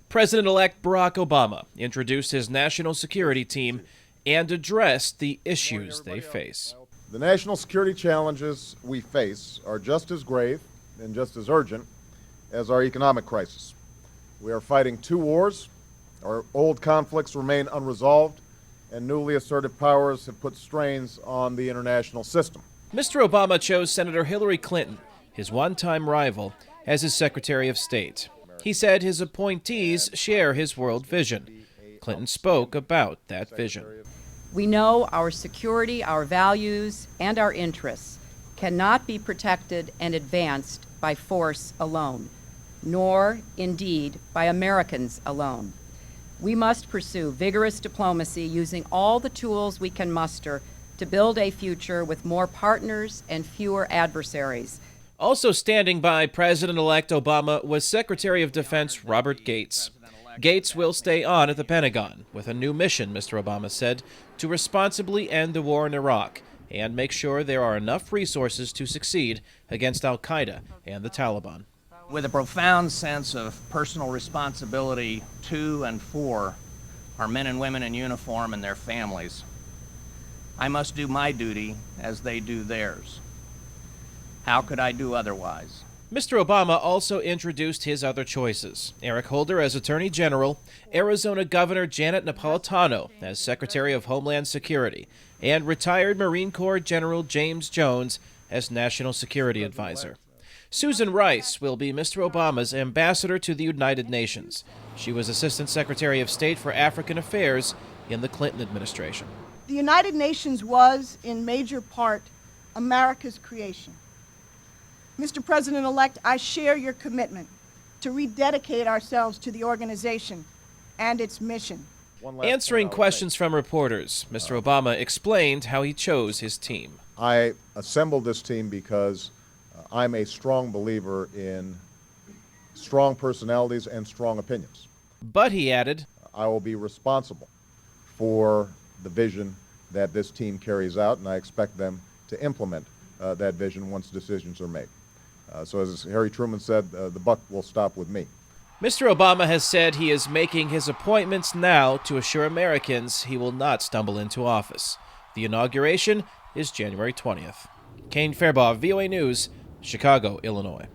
President-elect Barack Obama introduced his national security team and addressed the issues they face. The national security challenges we face are just as grave and just as urgent as our economic crisis. We are fighting two wars, our old conflicts remain unresolved, and newly asserted powers have put strains on the international system. Mr. Obama chose Senator Hillary Clinton, his one-time rival, as his Secretary of State. He said his appointees share his world vision. Clinton spoke about that vision. We know our security, our values, and our interests cannot be protected and advanced by force alone, nor, indeed, by Americans alone. We must pursue vigorous diplomacy using all the tools we can muster to build a future with more partners and fewer adversaries. Also standing by President-elect Obama was Secretary of Defense Robert Gates. Gates will stay on at the Pentagon with a new mission, Mr. Obama said, to responsibly end the war in Iraq and make sure there are enough resources to succeed against al-Qaeda and the Taliban. With a profound sense of personal responsibility to and for our men and women in uniform and their families, I must do my duty as they do theirs. How could I do otherwise? Mr. Obama also introduced his other choices: Eric Holder as Attorney General, Arizona Governor Janet Napolitano as Secretary of Homeland Security, and retired Marine Corps General James Jones as National Security Advisor. Susan Rice will be Mr. Obama's ambassador to the United Nations. She was Assistant Secretary of State for African Affairs in the Clinton administration. The United Nations was, in major part, America's creation. Mr. President-elect, I share your commitment to rededicate ourselves to the organization and its mission. Answering questions from reporters, Mr. Obama explained how he chose his team. I assembled this team because I'm a strong believer in strong personalities and strong opinions. But he added, I will be responsible for the vision that this team carries out, and I expect them to implement that vision once decisions are made. So as Harry Truman said, the buck will stop with me. Mr. Obama has said he is making his appointments now to assure Americans he will not stumble into office. The inauguration is January 20th. Kane Fairbaugh, VOA News, Chicago, Illinois.